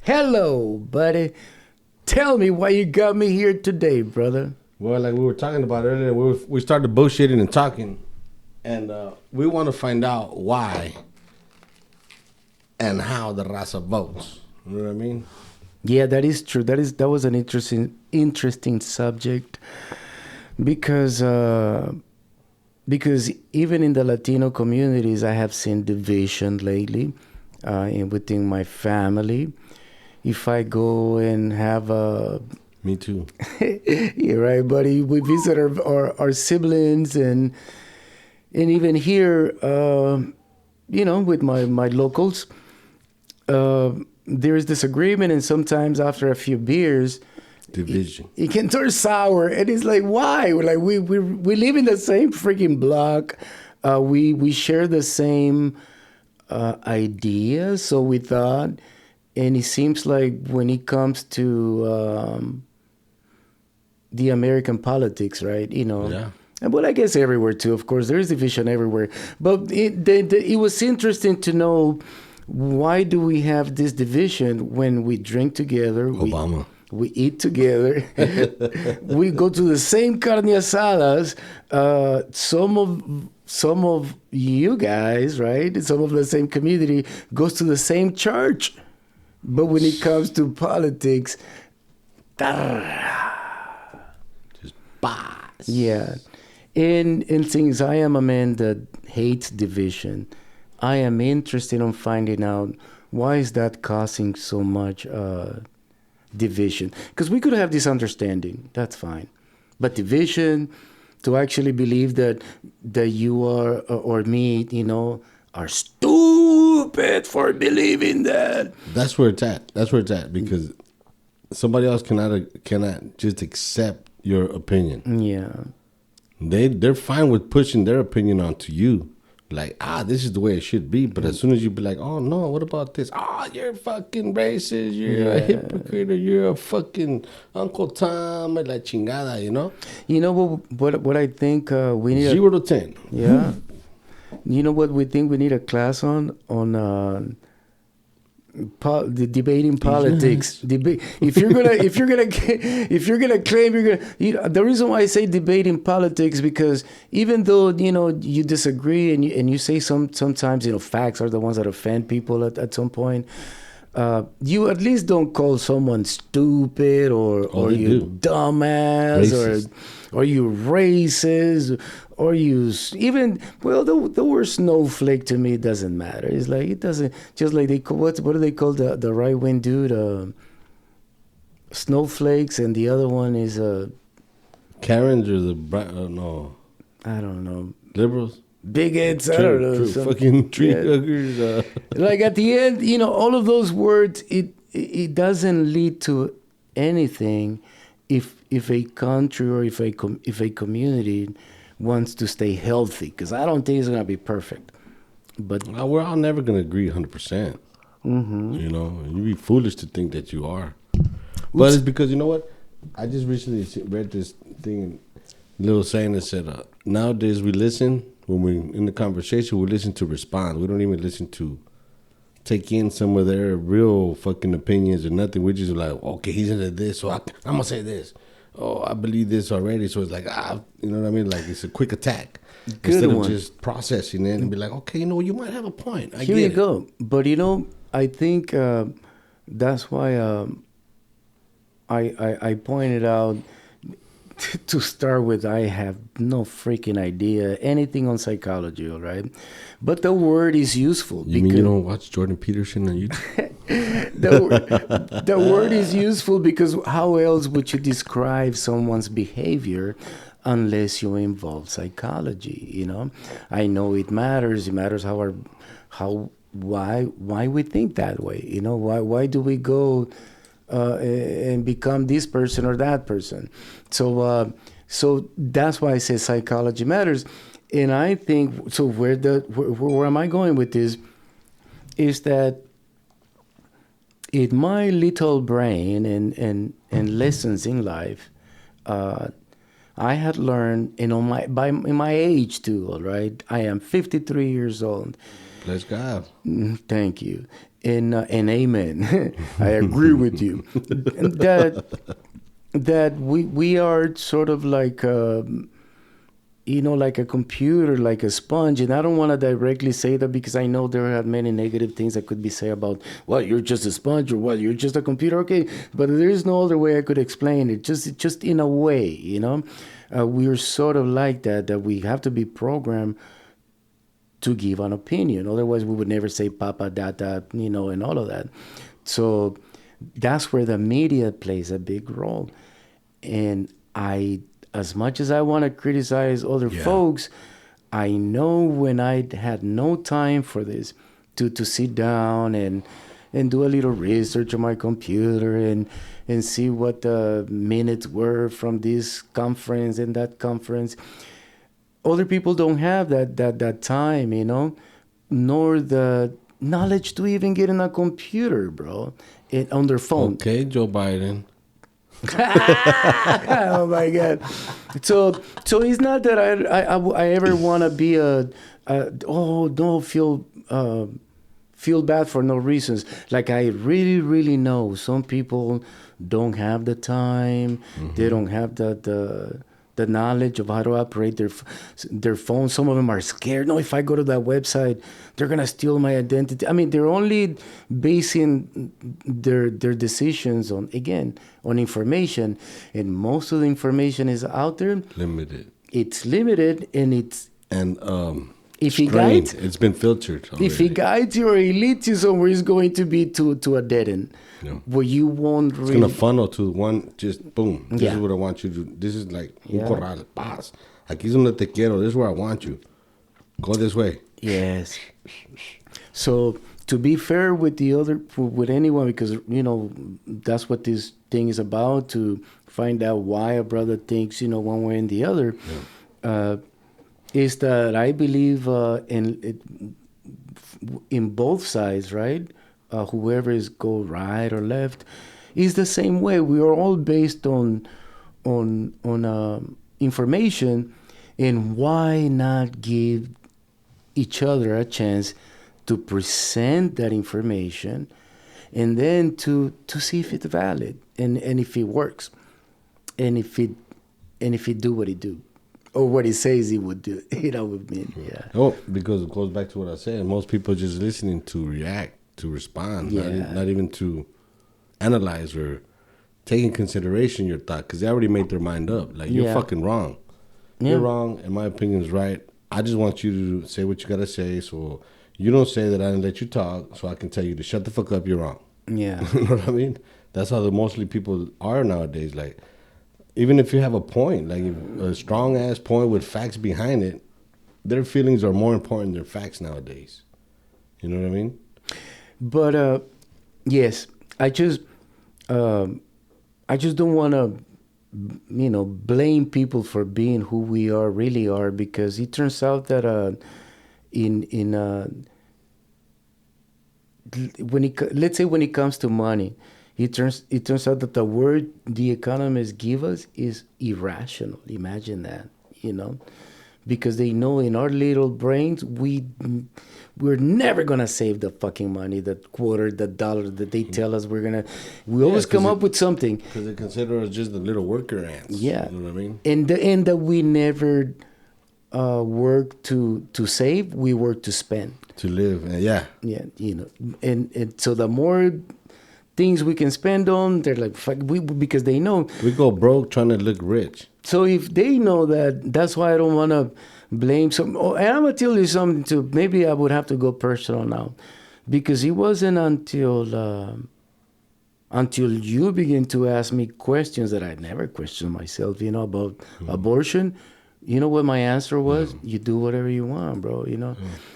Hello, buddy. Tell me why you got me here today, brother. Well, like we were talking about earlier, we started bullshitting and talking, and we want to find out why and how the raza votes. You know what I mean? Yeah, that is true. That was an interesting subject because because even in the Latino communities, I have seen division lately within my family. If I go and have a Me too. You're right, buddy. We visit our siblings and even here, with my locals, uh, there's disagreement, and sometimes after a few beers, Division. it can turn sour, and it's like, why? Like we live in the same freaking block, we share the same ideas, so we thought, and it seems like when it comes to the American politics, right? Yeah. And well, I guess everywhere too. Of course, there is division everywhere. But it was interesting to know, why do we have this division when we drink together? Obama. We eat together. We go to the same carne asadas. Some of you guys, right? Some of the same community goes to the same church. But when it comes to politics, Just boss. yeah. And since I am a man that hates division, I am interested in finding out, why is that causing so much division? Because we could have this understanding, that's fine. But division, to actually believe that you are or me, are stupid for believing that. That's where it's at. That's where it's at because somebody else cannot just accept your opinion. Yeah. They're fine with pushing their opinion onto you. Like, this is the way it should be. But as soon as you be like, oh, no, what about this? You're fucking racist. You're a hypocrite. Or you're a fucking Uncle Tom. La chingada, you know? You know what I think we need? 0 to 10. Yeah. You know what we think we need a class on the debating politics. If you're gonna claim the reason why I say debating politics, because even though you disagree and you say sometimes facts are the ones that offend people at some point, you at least don't call someone stupid or you dumbass Racist. or you racist, or you even, well, the word snowflake to me doesn't matter. It's like, it doesn't, just like what do they call the right wing dude, snowflakes, and the other one is Karens or no, I don't know, liberals? bigots. I don't know, fucking tree huggers. Like at the end, all of those words, it doesn't lead to anything if a country or if a community wants to stay healthy, because I don't think it's going to be perfect. But We're all never going to agree 100%. Mm-hmm. You'd be foolish to think that you are. But it's because, you know what? I just recently read this thing, little saying that said, nowadays we listen, when we're in the conversation, we listen to respond. We don't even listen to take in some of their real fucking opinions or nothing. We're just like, okay, he's into this, so I'm going to say this. Oh, I believe this already. So it's like, you know what I mean? Like, it's a quick attack. Good Instead one. of just processing it and be like, okay, you might have a point. Here you go. But, I think that's why I pointed out to start with, I have no freaking idea anything on psychology, all right? But the word is useful. You mean you don't watch Jordan Peterson on YouTube? The word is useful because how else would you describe someone's behavior unless you involve psychology? I know it matters. It matters why we think that way. Why do we go and become this person or that person? So that's why I say psychology matters. And I think so. Where am I going with this? Is that in my little brain and lessons in life, I had learned, in my age too. All right, I am 53 years old. Bless God. Thank you. and amen. I agree with you. That we are sort of like like a computer, like a sponge. And I don't want to directly say that because I know there are many negative things that could be said about, well, you're just a sponge, or well, you're just a computer. Okay, but there is no other way I could explain it. Just in a way, we're sort of like that we have to be programmed to give an opinion. Otherwise, we would never say papa, data, and all of that. So that's where the media plays a big role. And as much as I want to criticize other folks, I know when I had no time for this to sit down and do a little research on my computer and see what the minutes were from this conference and that conference. Other people don't have that time, nor the knowledge to even get in a computer, bro, on their phone. Okay, Joe Biden. Oh my God! So it's not that I ever want to be feel bad for no reasons. Like, I really know some people don't have the time. Mm-hmm. They don't have the knowledge of how to operate their phone. Some of them are scared. No, if I go to that website, they're gonna steal my identity. I mean, they're only basing their decisions on information, and most of the information is out there. Limited. It's limited, and if he guides, it's been filtered already. If he guides you or he leads you somewhere, it's going to be to a dead end. No. Where you won't really... It's going to funnel to one, just boom. This is what I want you to do. This is like un corral, paz. Aquí es donde te quiero. This is where I want you. Go this way. Yes. So, to be fair with anyone, because, that's what this thing is about, to find out why a brother thinks, one way and the other, is that I believe in both sides, right? Whoever is go right or left, is the same way. We are all based on information, and why not give each other a chance to present that information, and then to see if it's valid and if it works, and if it do what it do, or what he says he would do. Yeah. Oh, because it goes back to what I said. Most people are just listening to react, to respond, not even to analyze or take in consideration your thought, because they already made their mind up. Like, you're fucking wrong. Yeah. You're wrong, and my opinion is right. I just want you to say what you got to say, so you don't say that I didn't let you talk, so I can tell you to shut the fuck up, you're wrong. Yeah. You know what I mean? That's how mostly people are nowadays. Like, even if you have a point, like a strong-ass point with facts behind it, their feelings are more important than facts nowadays. You know what I mean? But, yes, I just don't want to, blame people for being who we really are, because it turns out that let's say when it comes to money, it turns out that the word the economists give us is irrational. Imagine that, because they know in our little brains we're never gonna save the fucking money, the quarter, the dollar that they tell us we're gonna. We always come up with something, because they consider us just the little worker ants. Yeah, you know what I mean. And that we never work to save. We work to spend, to live. Yeah. And so the more things we can spend on, they're like, fuck, because they know we go broke trying to look rich. So if they know that, that's why I don't want to blame some. Oh, and I'm gonna tell you something too. Maybe I would have to go personal now, because it wasn't until you begin to ask me questions that I never questioned myself. About abortion. You know what my answer was? You do whatever you want, bro.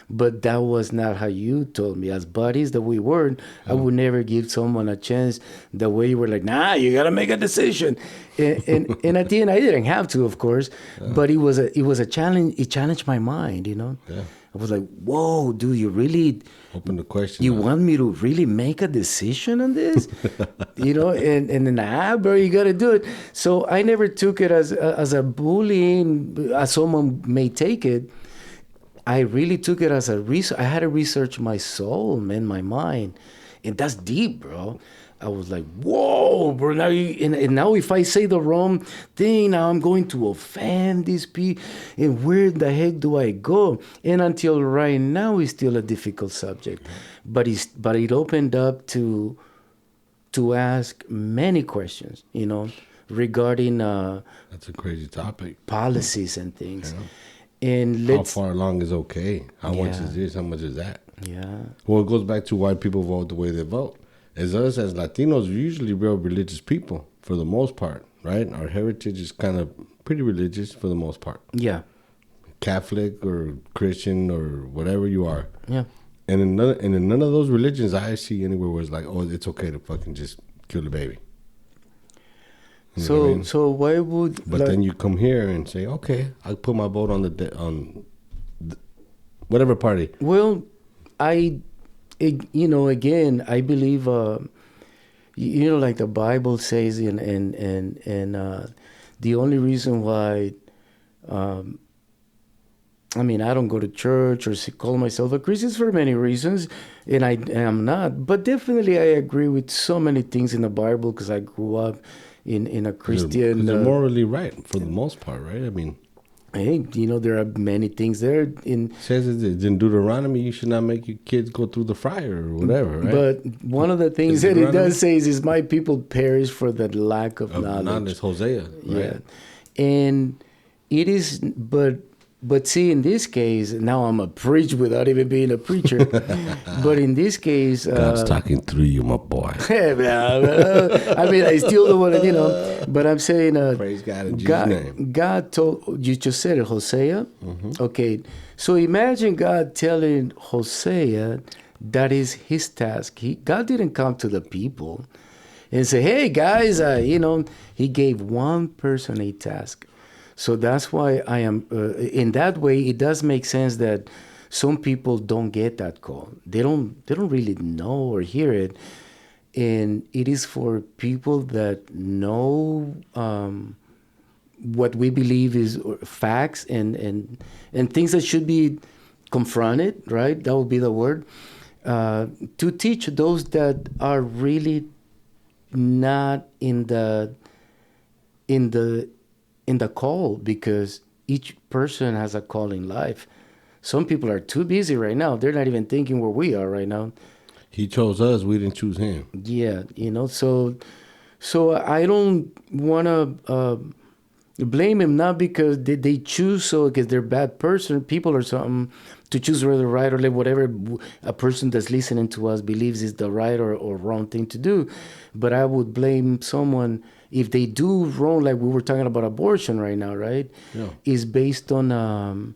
But that was not how you told me. As buddies that we were, I would never give someone a chance the way you were like, nah, you gotta make a decision. And at the end, I didn't have to, of course. But it was a challenge. It challenged my mind. Yeah. I was like, whoa, dude, you really open the question. You want me to really make a decision on this? And then, bro, you got to do it. So I never took it as a bullying, as someone may take it. I really took it as a research. I had to research my soul, man, my mind. And that's deep, bro. I was like, whoa, bro. Now and now if I say the wrong thing, now I'm going to offend these people. And where the heck do I go? And until right now, it's still a difficult subject. But it opened up to ask many questions, regarding That's a crazy topic. policies and things. Yeah. And How far along is okay? How much Yeah. is this? How much is that? Yeah. Well, it goes back to why people vote the way they vote. As us, as Latinos, we're usually real religious people for the most part, right? Our heritage is kind of pretty religious for the most part. Yeah. Catholic or Christian or whatever you are. Yeah. And in none of those religions I see anywhere where it's like, oh, it's okay to fucking just kill the baby. You know what I mean? So why would? But then you come here and say, okay, I'll put my vote on whatever party. Well, again, I believe, like the Bible says, and the only reason why, I don't go to church or call myself a Christian for many reasons, and I am not. But definitely, I agree with so many things in the Bible because I grew up in a Christian. They're morally right for the most part, right? I mean, hey, there are many things there it says in Deuteronomy you should not make your kids go through the fire or whatever, right? But one of the things that it does say is my people perish for the lack of knowledge. It's Hosea, right? Yeah, and it is, but see, in this case, now I'm a preach without even being a preacher. But in this case, God's talking through you, my boy. I still don't want to, but I'm saying, Praise God in Jesus' name. God told, you just said it, Hosea. Mm-hmm. Okay, so imagine God telling Hosea that is his task. God didn't come to the people and say, hey guys, he gave one person a task. So that's why I am, in that way, it does make sense that some people don't get that call. They don't really know or hear it. And it is for people that know what we believe is facts and things that should be confronted, right? That would be the word. To teach those that are really not in the call, because each person has a call in life. Some people are too busy right now. They're not even thinking where we are right now. He chose us. We didn't choose him. Yeah, so I don't want to blame him, not because they choose so because they're bad people or something, to choose whether right or left, whatever a person that's listening to us believes is the right or wrong thing to do. But I would blame someone if they do wrong, like we were talking about abortion right now, right? Yeah. Is based on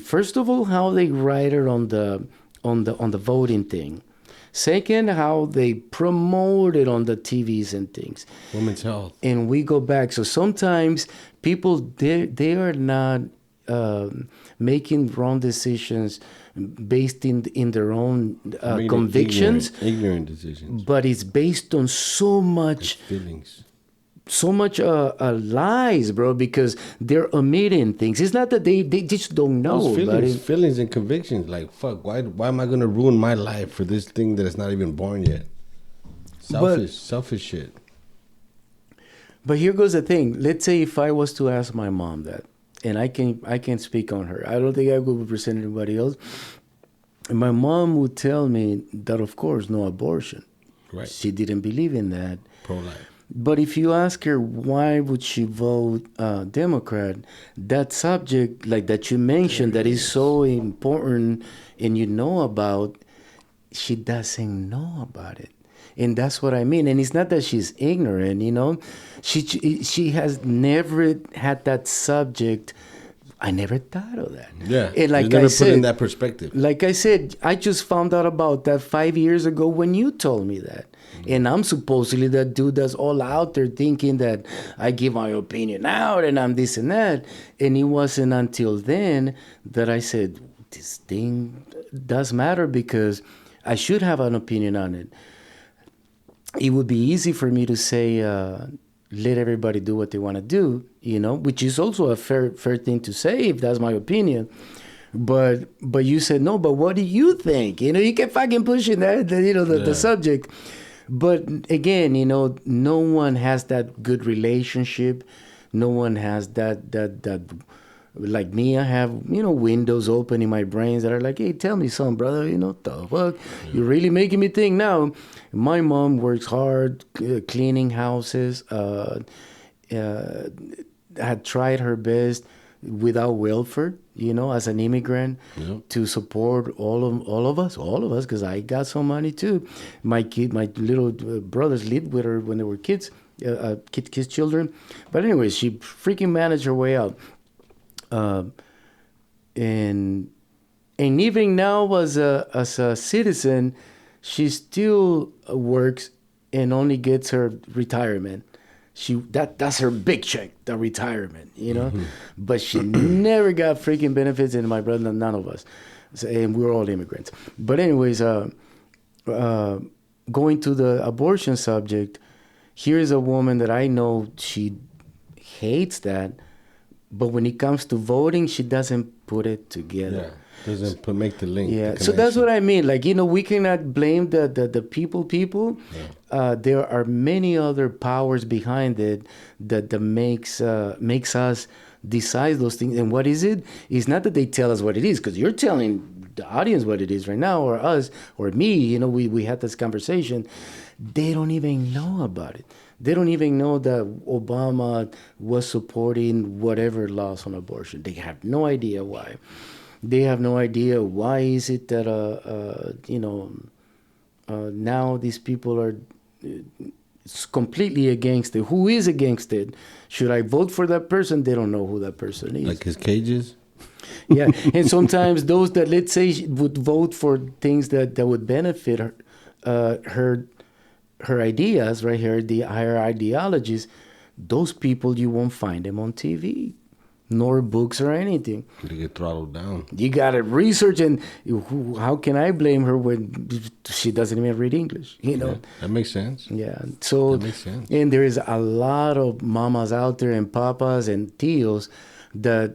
first of all how they write it on the voting thing. Second, how they promote it on the TVs and things. Women's health. And we go back. So sometimes people they are not making wrong decisions based in their own convictions, ignorant decisions. but it's based on so much feelings, lies, bro. Because they're omitting things. It's not that they just don't know. Feelings and convictions. Like, fuck, why am I gonna ruin my life for this thing that is not even born yet? Selfish shit. But here goes the thing. Let's say if I was to ask my mom that, and I can speak on her. I don't think I would represent anybody else. And my mom would tell me that, of course, no abortion. Right. She didn't believe in that. Pro-life. But if you ask her why would she vote Democrat, that subject like that you mentioned that is so important and you know about, she doesn't know about it. And that's what I mean. And it's not that she's ignorant, She has never had that subject. I never thought of that. Yeah. And like never I put said, in that perspective. Like I said, I just found out about that 5 years ago when you told me that. Mm-hmm. And I'm supposedly that dude that's all out there thinking that I give my opinion out and I'm this and that. And it wasn't until then that I said, this thing does matter because I should have an opinion on it. It would be easy for me to say, let everybody do what they want to do, which is also a fair thing to say if that's my opinion. But you said no. But what do you think? You kept fucking pushing the subject. But again, no one has that good relationship. No one has that like me. I have windows open in my brains that are like, hey, tell me something, brother. The fuck, you're really making me think now. My mom works hard cleaning houses. Had tried her best without welfare, as an immigrant, to support all of us, because I got some money too. My little brothers lived with her when they were kids, kids, children. But anyway, she freaking managed her way out. And even now as a citizen, she still works and only gets her retirement. That's her big check, the retirement, But she never got freaking benefits, and my brother, none of us, and we're all immigrants. But anyways, going to the abortion subject, here's a woman that I know she hates that, but when it comes to voting, she doesn't put it together. Yeah. Doesn't make the link. Yeah, so that's what I mean. Like, we cannot blame the people. Yeah. There are many other powers behind it that makes us decide those things. And what is it? It's not that they tell us what it is, because you're telling the audience what it is right now, or us, or me. We had this conversation. They don't even know about it. They don't even know that Obama was supporting whatever laws on abortion. They have no idea why. They have no idea why is it that now these people are completely against it. Who is against it? Should I vote for that person? They don't know who that person is. Like his cages? Yeah, and sometimes those that, let's say, would vote for things that would benefit her ideas, right, her ideologies, those people, you won't find them on TV. Nor books or anything. They get throttled down. You got to research, and how can I blame her when she doesn't even read English? Yeah, that makes sense. Yeah, so that makes sense. And there is a lot of mamas out there and papas and tios that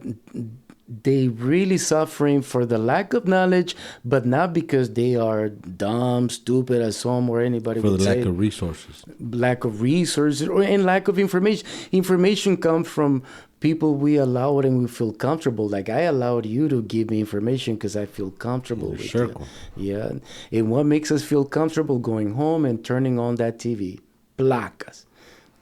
they really suffering for the lack of knowledge, but not because they are dumb, stupid, as some or anybody would say. For the lack of resources. Lack of resources and lack of information. Information comes from people we allow it and we feel comfortable. Like, I allowed you to give me information because I feel comfortable with circle. You. Yeah. And what makes us feel comfortable? Going home and turning on that TV. Placas.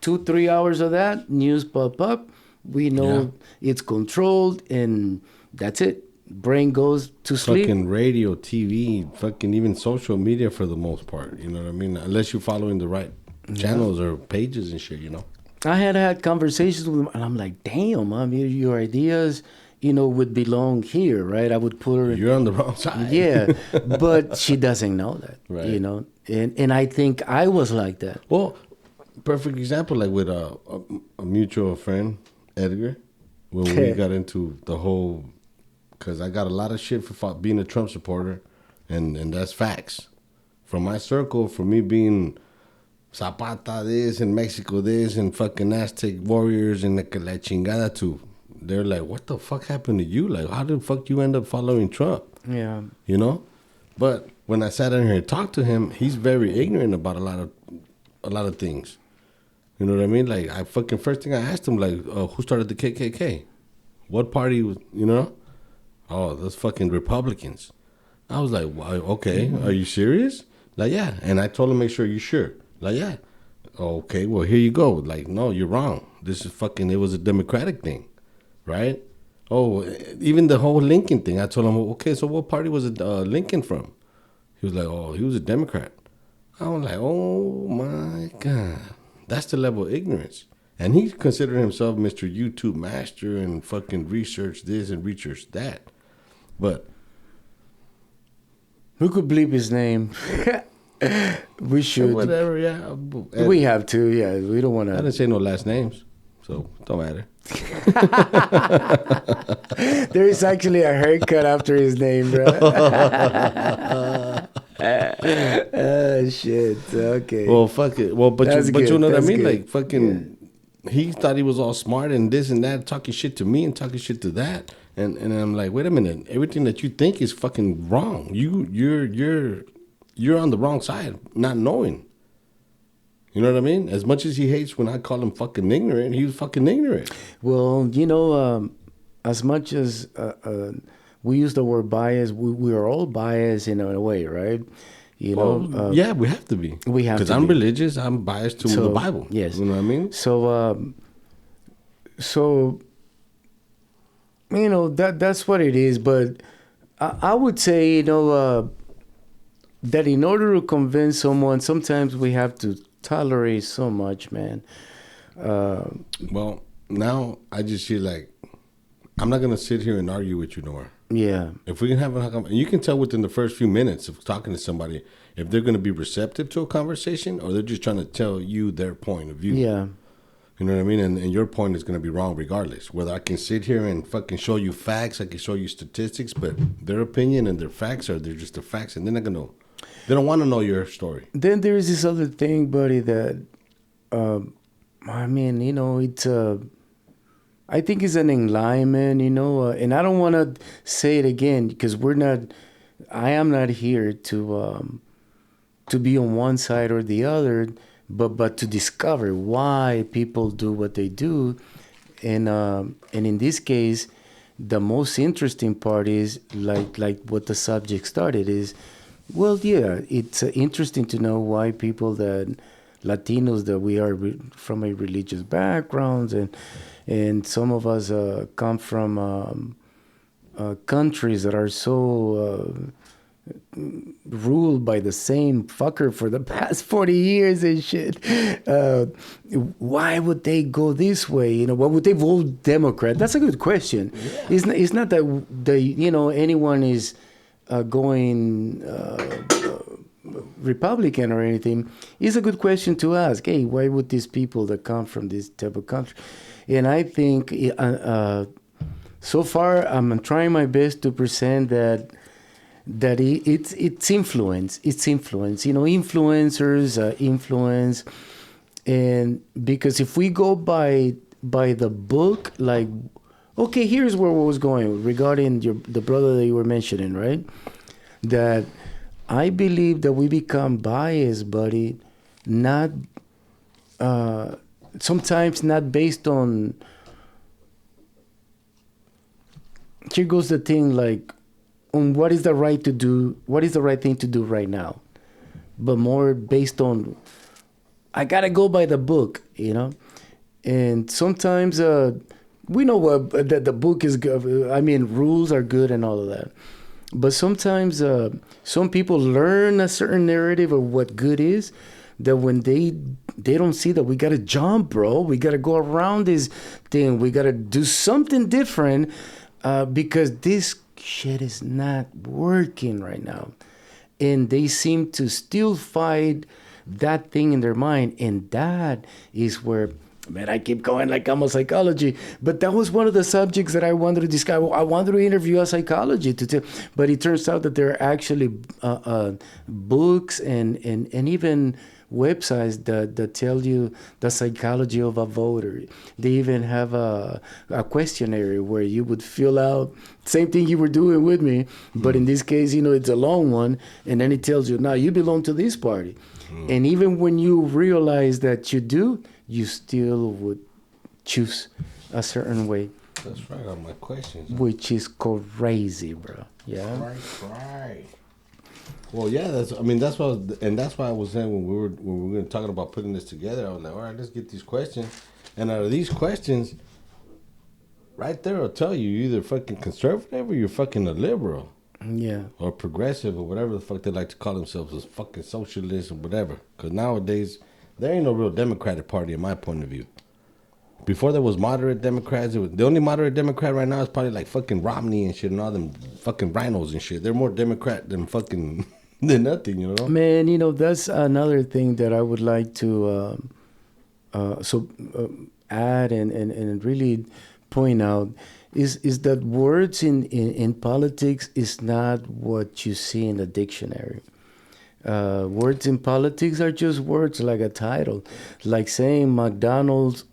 2-3 hours of that, news pop up. We know it's controlled, and that's it. Brain goes to sleep. Fucking radio, TV, fucking even social media for the most part. You know what I mean? Unless you're following the right channels or pages and shit, I had conversations with them, and I'm like, damn, Mom, your ideas, would belong here, right? I would put her... You're on the wrong side. Yeah, but she doesn't know that, right. And I think I was like that. Well, perfect example, like with a mutual friend, Edgar, when we got into the whole... Because I got a lot of shit for being a Trump supporter, and that's facts. From my circle, for me being... Zapata this and Mexico this and fucking Aztec warriors and la chingada too. They're like, what the fuck happened to you? Like, how the fuck you end up following Trump? Yeah. But when I sat in here and talked to him, he's very ignorant about a lot of things. You know what I mean? Like, first thing I asked him, like, who started the KKK? What party was, Oh, those fucking Republicans. I was like, wow, okay, are you serious? Like, yeah. And I told him, make sure you're sure. Like, yeah. Okay, well, here you go. Like, no, you're wrong. This is fucking, it was a Democratic thing, right? Oh, even the whole Lincoln thing. I told him, okay, so what party was Lincoln from? He was like, oh, he was a Democrat. I was like, oh, my God. That's the level of ignorance. And he considered himself Mr. YouTube master and fucking research this and research that. But who could bleep his name? We should. Whatever, yeah. We have to, yeah. We don't want to. I didn't say no last names, so don't matter. There is actually a haircut after his name, bro. Oh, shit. Okay. Well, fuck it. Well, but you know what I mean? Good. Like, fucking, he thought he was all smart and this and that, talking shit to me and talking shit to that. And I'm like, wait a minute, everything that you think is fucking wrong. You're on the wrong side, not knowing. You know what I mean? As much as he hates when I call him fucking ignorant, he was fucking ignorant. Well, as much as we use the word bias, we are all biased in a way, right? Yeah, we have to be. We have to because I'm be. religious. I'm biased to the Bible. Yes, you know what I mean. So that's what it is. But I would say that in order to convince someone, sometimes we have to tolerate so much, man. Well, now I just feel like I'm not gonna sit here and argue with you no more. Yeah. If we can have and you can tell within the first few minutes of talking to somebody if they're gonna be receptive to a conversation or they're just trying to tell you their point of view. Yeah. You know what I mean? And your point is going to be wrong regardless. Whether I can sit here and fucking show you facts, I can show you statistics, but their opinion and their facts they're just the facts, and they're not going to, they don't want to know your story. Then there is this other thing, buddy, that, it's, I think it's an enlightenment, and I don't want to say it again because I am not here to be on one side or the other. But to discover why people do what they do, and in this case, the most interesting part is like what the subject started is, well, yeah, it's interesting to know why people that Latinos that we are from a religious backgrounds and some of us come from countries that are so. Ruled by the same fucker for the past 40 years and shit. Why would they go this way? Why would they vote Democrat? That's a good question. Yeah. It's not that anyone is going Republican or anything. It's a good question to ask. Hey, why would these people that come from this type of country? And I think so far I'm trying my best to present that it's influence. Influencers influence, and because if we go by the book, like, okay, here's where I was going regarding the brother that you were mentioning, right? That I believe that we become biased, buddy, not sometimes not based on. Here goes the thing, like. On what is the right thing to do right now, but more based on I gotta go by the book, and sometimes we know what that the book is good. I mean, rules are good and all of that, but sometimes some people learn a certain narrative of what good is, that when they don't see that we gotta jump, bro, we gotta go around this thing, we gotta do something different because this shit is not working right now, and they seem to still fight that thing in their mind, and that is where, man, I keep going like I'm a psychology, but that was one of the subjects that I wanted to discuss. I wanted to interview a psychology but it turns out that there are actually books and even websites that tell you the psychology of a voter. They even have a questionnaire where you would fill out same thing you were doing with me, but in this case, it's a long one, and then it tells you, now you belong to this party. And even when you realize that you do, you still would choose a certain way. That's right on my questions. Which is crazy, bro. Yeah. Right. Well, yeah, that's why I was saying when we were talking about putting this together, I was like, all right, let's get these questions. And out of these questions, right there, I'll tell you, you're either fucking conservative or you're fucking a liberal. Yeah. Or progressive or whatever the fuck they like to call themselves, as fucking socialists or whatever. Because nowadays, there ain't no real Democratic Party in my point of view. Before there was moderate Democrats, the only moderate Democrat right now is probably like fucking Romney and shit and all them fucking rhinos and shit. They're more Democrat than fucking than nothing, Man, that's another thing that I would like to add and really point out is that words in politics is not what you see in the dictionary. Words in politics are just words like a title, like saying McDonald's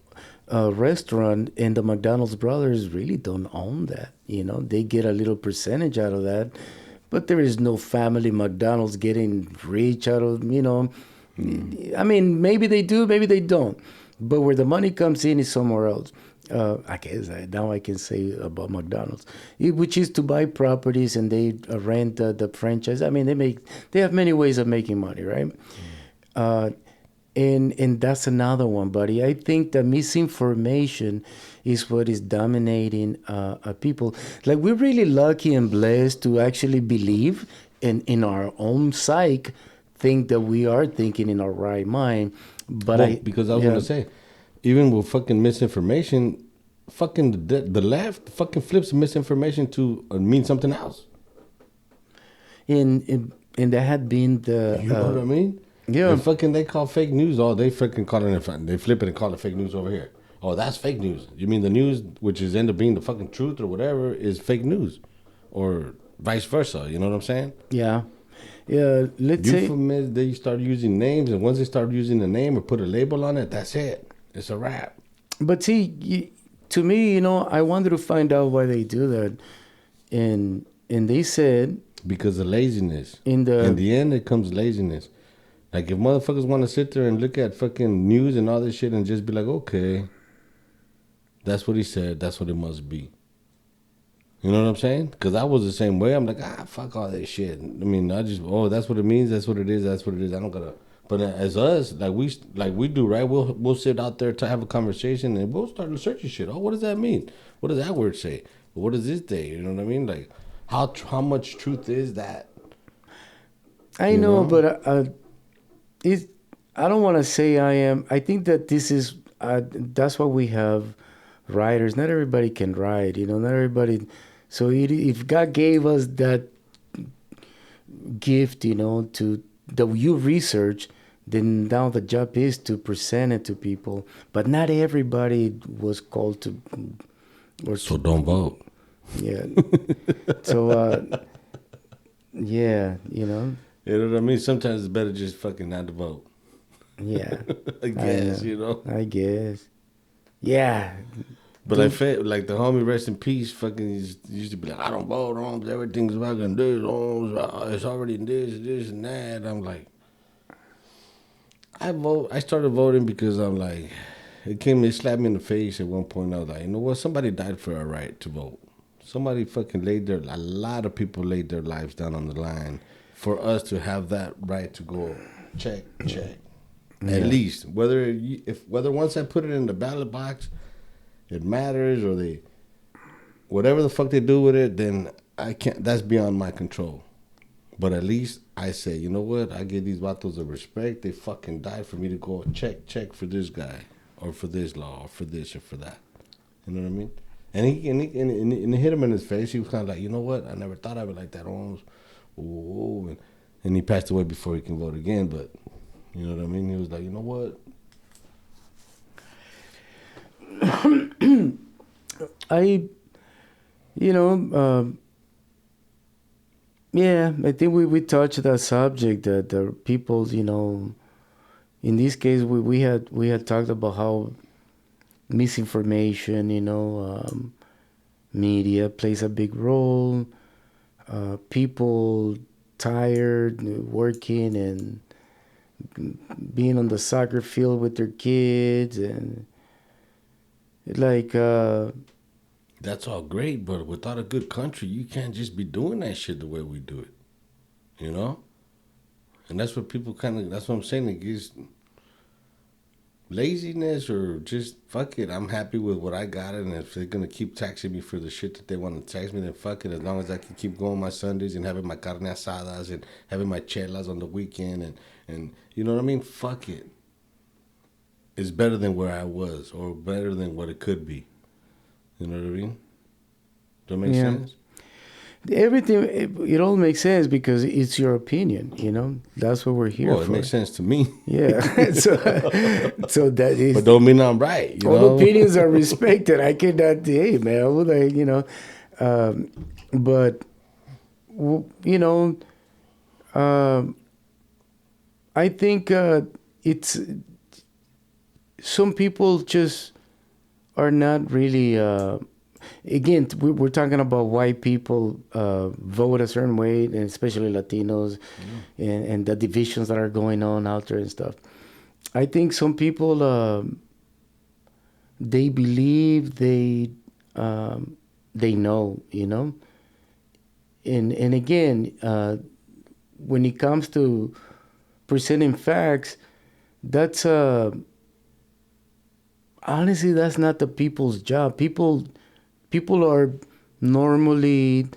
restaurant, and the McDonald's brothers really don't own that. They get a little percentage out of that, but there is no family McDonald's getting rich out of. I mean, maybe they do, maybe they don't, but where the money comes in is somewhere else. I guess now I can say about McDonald's, which is to buy properties and they rent the franchise. I mean, they have many ways of making money, right? And that's another one, buddy. I think that misinformation is what is dominating people. Like, we're really lucky and blessed to actually believe in our own psyche, think that we are thinking in our right mind. But because I was gonna say, even with fucking misinformation, fucking the left fucking flips misinformation to mean something else. And that had been the you know what I mean? Yeah. And fucking they call fake news. Oh, they fucking call it. They flip it and call it fake news over here. Oh, that's fake news. You mean the news, which is end up being the fucking truth or whatever, is fake news, or vice versa. You know what I'm saying? Yeah. Yeah. Let's say they start using names, and once they start using the name or put a label on it, that's it. It's a wrap. But see, to me, I wanted to find out why they do that, and they said because of laziness. In the end, it comes laziness. Like, if motherfuckers want to sit there and look at fucking news and all this shit and just be like, okay, that's what he said, that's what it must be. You know what I'm saying? Because I was the same way. I'm like, fuck all that shit. I mean, that's what it means, that's what it is, that's what it is. I don't gotta. But as us, like we do, right? We'll sit out there to have a conversation and we'll start searching shit. Oh, what does that mean? What does that word say? What does this say? You know what I mean? Like, how much truth is that? I know, but I don't want to say I am. I think that this is that's why we have writers. Not everybody can write, not everybody. So if God gave us that gift, to that you research, then now the job is to present it to people. But not everybody was called to. So don't vote. Yeah. So yeah, You know what I mean? Sometimes it's better just fucking not to vote. Yeah. I guess, I guess. Yeah. But I felt like the homie, rest in peace, fucking used to be like, I don't vote, everything's fucking this, it's already this and that. I'm like, I started voting because I'm like, it slapped me in the face at one point. I was like, you know what? Somebody died for a right to vote. Somebody fucking a lot of people laid their lives down on the line for us to have that right to go check. Yeah. At least whether once I put it in the ballot box, it matters, or whatever the fuck they do with it, then I can't. That's beyond my control. But at least I say, you know what? I give these vatos a respect. They fucking died for me to go check for this guy, or for this law, or for this, or for that. You know what I mean? And he hit him in his face. He was kind of like, you know what? I never thought of it like that. And he passed away before he can vote again. But you know what I mean? He was like, you know what? Yeah, I think we touched that subject that the people, in this case, we had talked about how misinformation, media plays a big role. People tired, working and being on the soccer field with their kids, and that's all great, but without a good country, you can't just be doing that shit the way we do it, And that's what people that's what I'm saying. It gives laziness, or just fuck it. I'm happy with what I got, and if they're gonna keep taxing me for the shit that they want to tax me, then fuck it. As long as I can keep going my Sundays and having my carne asadas and having my chelas on the weekend, and you know what I mean? Fuck it. It's better than where I was, or better than what it could be. You know what I mean? Does that make sense? Everything, it all makes sense because it's your opinion, That's what we're here for. It makes sense to me. Yeah. so that is... But don't mean I'm right, all opinions are respected. I cannot... Hey, man, but, I think it's... Some people just are not really. Again, we're talking about why people vote a certain way, and especially Latinos, and the divisions that are going on out there and stuff. I think some people they believe they know, you know, and again, when it comes to presenting facts, that's honestly that's not the people's job. People are normally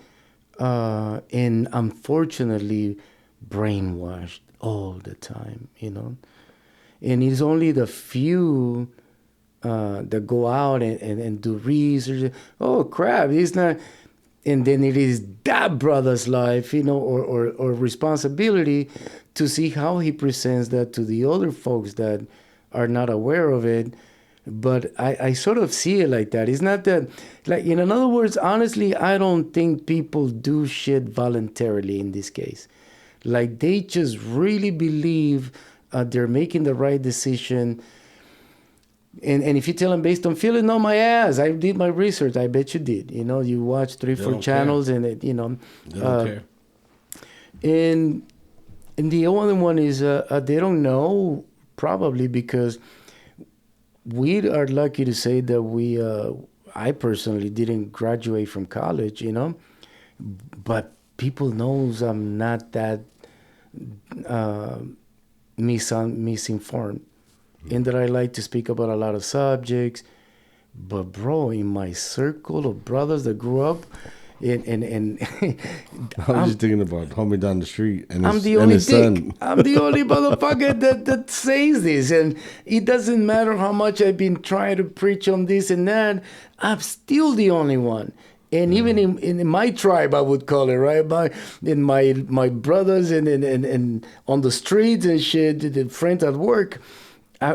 and unfortunately brainwashed all the time, you know. And it's only the few that go out and do research. Oh crap, it's not. And then it is that brother's life, you know, or responsibility to see how he presents that to the other folks that are not aware of it. But I sort of see it like that. It's not that, like, in other words, honestly, I don't think people do shit voluntarily in this case. Like, they just really believe they're making the right decision. And if you tell them based on feeling, no, my ass, I did my research. I bet you did. You know, you watch 3-4 channels care. and it, you know. They don't care. And the other one is they don't know, probably because we are lucky to say that I personally didn't graduate from college, you know, but people knows I'm not that misinformed, and that I like to speak about a lot of subjects. But bro, in my circle of brothers that grew up, and I was just thinking about homie down the street and I'm his, the and only his dick. son. I'm the only motherfucker that says this. And it doesn't matter how much I've been trying to preach on this and that, I'm still the only one. And even in my tribe, I would call it, right? My brothers and on the streets and shit, the friends at work,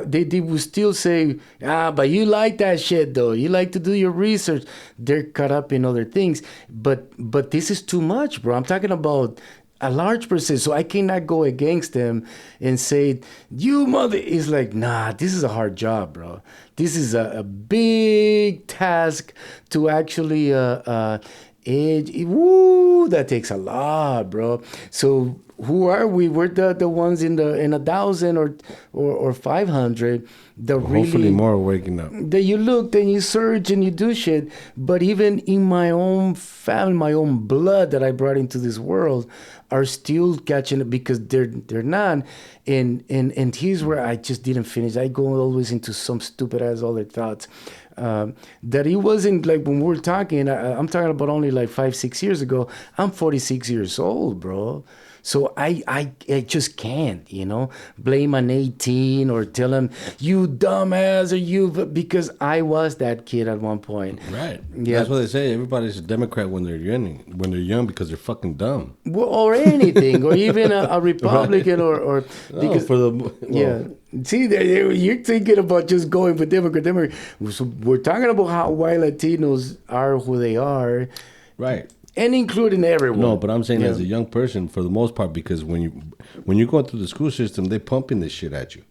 they would still say, but you like that shit though. You like to do your research. They're caught up in other things. But this is too much, bro. I'm talking about a large percent. So I cannot go against them and say, you mother. It's like, nah, this is a hard job, bro. This is a big task to actually edge. Woo, that takes a lot, bro. So who are we? We're the ones in 1,000 or 500 that really, Hopefully more waking up. that you look and you search and you do shit. But even in my own family, my own blood that I brought into this world are still catching it because they're not. And here's where I just didn't finish. I go always into some stupid ass other thoughts. That it wasn't like when we're talking, I'm talking about only like 5-6 years ago. I'm 46 years old, bro. So I just can't, you know, blame an 18 or tell him, you dumbass, or you, because I was that kid at one point. Right. Yeah. That's what they say. Everybody's a Democrat when they're young because they're fucking dumb. Well, or anything, or even a Republican, Right. or because, for the yeah. See, you're thinking about just going for Democrat. So we're talking about why Latinos are who they are. right. And including everyone. No, but I'm saying Yeah. as a young person, for the most part, because when you go through the school system, they pumping this shit at you.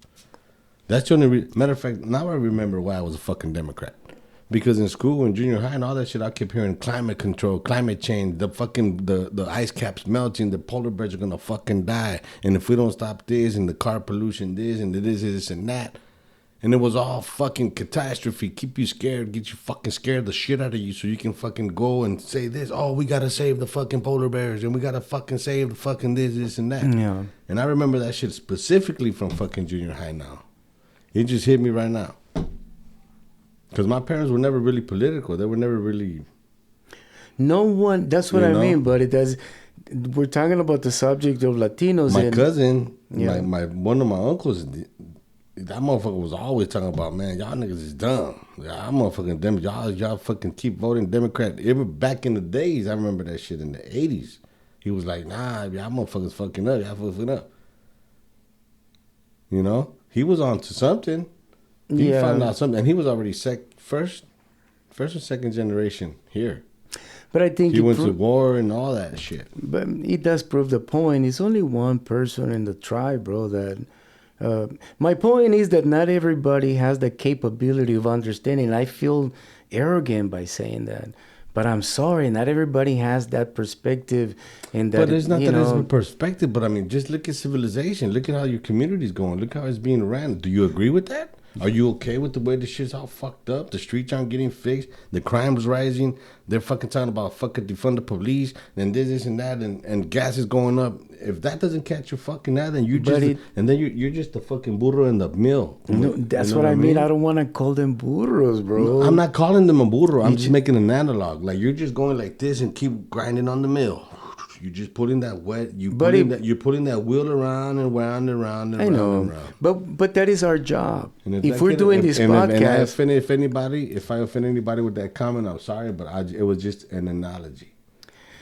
That's the only matter of fact. Now I remember why I was a fucking Democrat. Because in school, in junior high and all that shit, I kept hearing climate control, climate change, the ice caps melting, the polar bears are gonna fucking die, and if we don't stop this and the car pollution, this and this and that. And it was all fucking catastrophe. Keep you scared. Get you fucking scared the shit out of you so you can fucking go and say this. Oh, we got to save the fucking polar bears. And we got to fucking save the fucking this, and that. Yeah. And I remember that shit specifically from fucking junior high now. It just hit me right now. Because my parents were never really political. They were never really... No one, that's what You I know? mean, but it does. We're talking about the subject of Latinos. My and cousin, Yeah. my one of my uncles... That motherfucker was always talking about, man, y'all niggas is dumb. Y'all motherfucking dumb. Y'all fucking keep voting Democrat. Even back in the days, I remember that shit in the 80s. He was like, nah, y'all motherfuckers fucking up. Y'all fucking up. You know? He was on to something. He Yeah. found out something. And he was already first or second generation here. But I think He went to war and all that shit. But it does prove the point. It's only one person in the tribe, bro, that My point is that not everybody has the capability of understanding. I feel arrogant by saying that, but I'm sorry, not everybody has that perspective. And that But it's not you that it's know, a perspective, but I mean, just look at civilization. Look at how your community's going. Look how it's being ran. Do you agree with that? Are you okay with the way the shit's all fucked up? The streets aren't getting fixed. The crime's rising. They're fucking talking about fucking defund the police and this and that, and gas is going up. If that doesn't catch your fucking eye, then you But just it- and then you're just a fucking burro in the mill. no, that's what I mean. I don't want to call them burros, bro. I'm not calling them a burro. I'm just making an analog. Like you're just going like this and keep grinding on the mill. You're just putting that wet. You're putting that wheel around and round and round and I round know, and round. but that is our job. And If we're doing this podcast, if I offend anybody with that comment, I'm sorry, but it was just an analogy.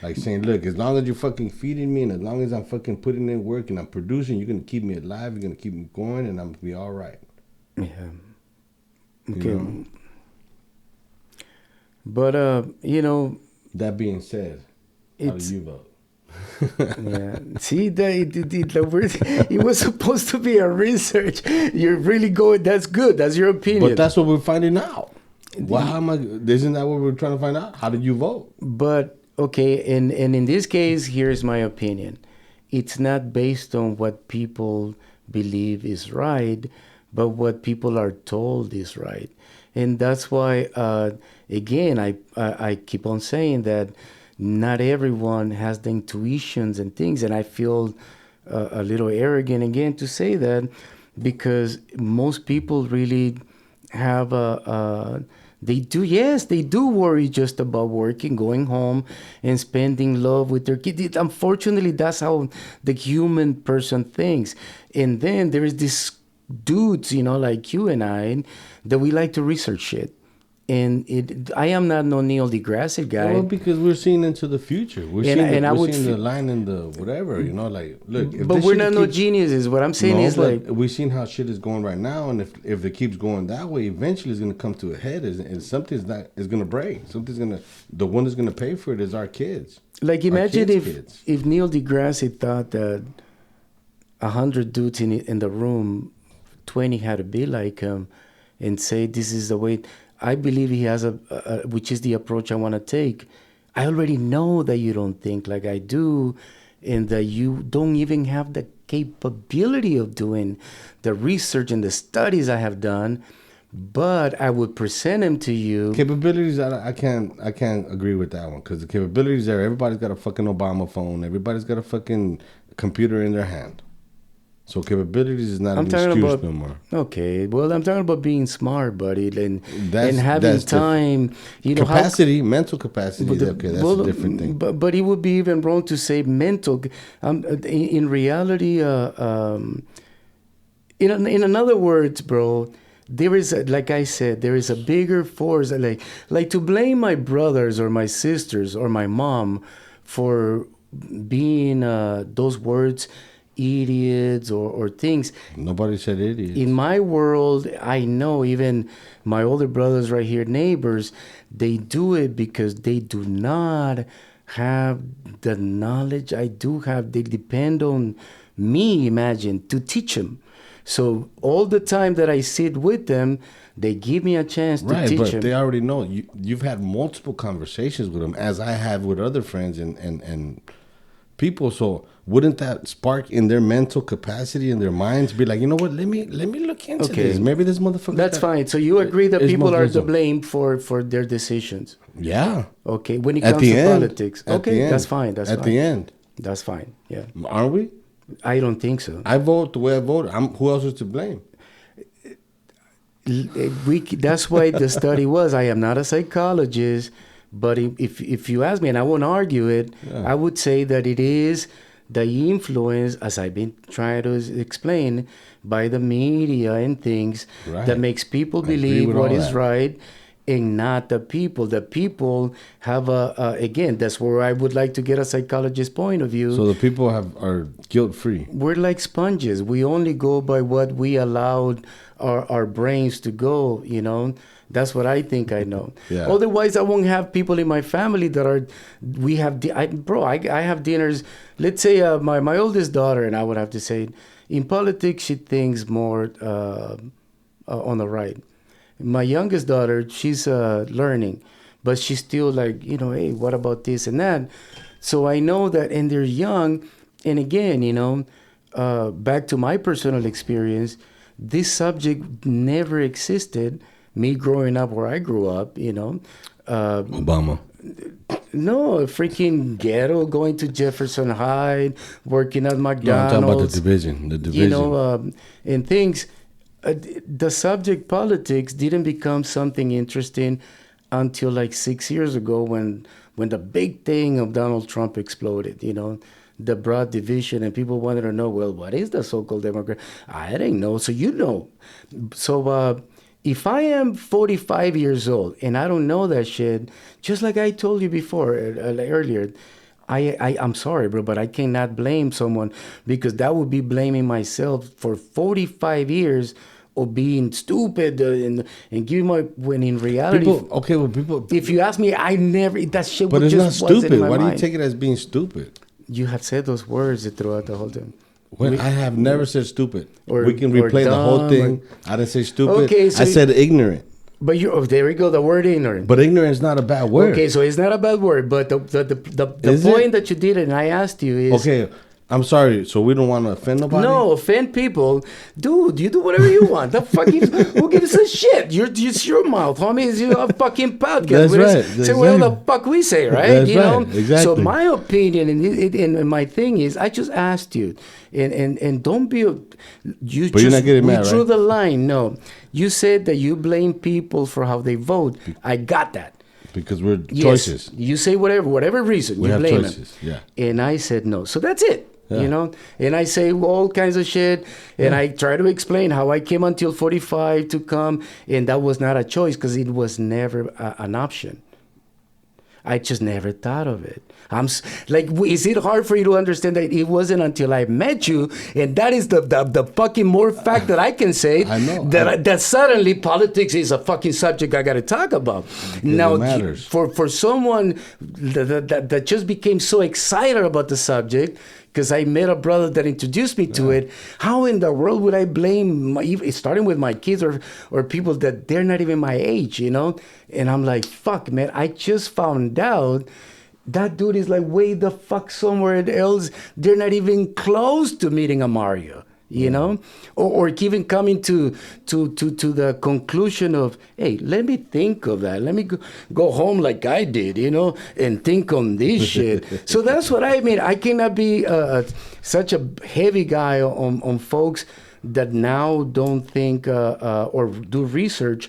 Like saying, look, as long as you're fucking feeding me and as long as I'm fucking putting in work and I'm producing, you're going to keep me alive, you're going to keep me going, and I'm going to be all right. yeah, okay. You know? But That being said, how do it's you vote? yeah. See, it was supposed to be a research. You're really going. That's good. That's your opinion. But that's what we're finding out. Isn't that what we're trying to find out? How did you vote? But okay, and in this case, here's my opinion. It's not based on what people believe is right, but what people are told is right, and that's why. Again, I keep on saying that not everyone has the intuitions and things, and I feel a little arrogant again to say that because most people really have they do worry just about working, going home, and spending love with their kids. Unfortunately, that's how the human person thinks. And then there is this dudes, like you and I, that we like to research shit. And I am not no Neil deGrasse guy. Well, because we're seeing into the future. We're seeing the line in the whatever, like, look. But we're not no geniuses. What I'm saying is like we've seen how shit is going right now, and if it keeps going that way, eventually it's going to come to a head, and something's going to break. The one that's going to pay for it is our kids. Like imagine kids. if Neil deGrasse thought that 100 dudes in the room, 20 had to be like him, and say this is the way. I believe he has which is the approach I want to take. I already know that you don't think like I do, and that you don't even have the capability of doing the research and the studies I have done. But I would present them to you. Capabilities, I can't agree with that one because the capabilities there. Everybody's got a fucking Obama phone. Everybody's got a fucking computer in their hand. So capabilities is not an excuse no more. Okay, well, I'm talking about being smart, buddy, and having time. Capacity, mental capacity. That's a different thing. But it would be even wrong to say mental. In reality, in other words, bro, there is, like I said, there is a bigger force. Like to blame my brothers or my sisters or my mom for being those words. Idiots or things. Nobody said idiots. In my world, I know even my older brothers right here, neighbors, they do it because they do not have the knowledge I do have. They depend on me, imagine, to teach them. So all the time that I sit with them, they give me a chance to teach them. Right, but they already know. You've had multiple conversations with them, as I have with other friends and people. So wouldn't that spark in their mental capacity in their minds be like, you know what, let me look into this. Maybe this motherfucker. That's fine. So you agree that people are to blame for their decisions? Yeah. Okay. When it comes to politics. Okay, that's fine. That's fine. At the end. That's fine. Yeah. Aren't we? I don't think so. I vote the way I vote. Who else is to blame? That's why the study was. I am not a psychologist, but if you ask me, and I won't argue it, I would say that it is the influence, as I've been trying to explain, by the media and things that makes people believe what is right. and not the people. The people have again, that's where I would like to get a psychologist's point of view. So the people are guilt-free. We're like sponges. We only go by what we allowed our brains to go, you know. That's what I think I know. Yeah. Otherwise, I won't have people in my family that are, I have dinners. Let's say my oldest daughter, and I would have to say, in politics, she thinks more on the right. My youngest daughter, she's learning, but she's still like, you know, hey, what about this and that? So I know that, and they're young. And again, you know, back to my personal experience, this subject never existed. Me growing up where I grew up, you know. Obama. No, freaking ghetto, going to Jefferson High, working at McDonald's. No, I'm talking about the division. You know, and things. The subject politics didn't become something interesting until like 6 years ago when the big thing of Donald Trump exploded, you know, the broad division, and people wanted to know, well, what is the so-called Democrat? I didn't know, so you know. So if I am 45 years old and I don't know that shit, just like I told you before, earlier, I'm sorry, bro, but I cannot blame someone, because that would be blaming myself for 45 years of being stupid and giving my, when in reality, people. If you ask me, I never, that shit But would it's not just wasn't in stupid. my Why do you mind. take it as being stupid? You have said those words throughout the whole time. When I have never said stupid. Or- we can or replay the whole dumb, thing. I didn't say stupid. Okay, so I said ignorant. But you, there we go, the word ignorant. But ignorant is not a bad word. Okay, so it's not a bad word, but the Is point it? that you did, and I asked you, is Okay, I'm sorry. So we don't want to offend nobody? no, offend people. Dude, you do whatever you want. The fuck is, who gives a shit? It's your mouth, homie. It's your fucking podcast. That's We right. just say whatever the fuck we say, right? That's you know? right. Exactly. So my opinion and my thing is, I just asked you, and don't be, you But you're not getting we mad, drew right? the line. No, you said that you blame people for how they vote. I got that. Because we're Yes. choices. You say whatever reason We you have blame choices, them. yeah. And I said no. So that's it. Yeah. You know, and I say all kinds of shit, and I try to explain how I came until 45 to come, and that was not a choice because it was never an option. I just never thought of it. Like, is it hard for you to understand that it wasn't until I met you, and that is the fucking more fact that I can say I know. that suddenly politics is a fucking subject I got to talk about. Now, it matters. for someone that just became so excited about the subject because I met a brother that introduced me to it, how in the world would I blame, starting with my kids or people that they're not even my age, you know? And I'm like, fuck, man, I just found out that dude is like way the fuck somewhere else. They're not even close to meeting a Mario. You know, or even coming to the conclusion of, hey, let me think of that. Let me go home like I did, you know, and think on this shit. So that's what I mean. I cannot be such a heavy guy on folks that now don't think or do research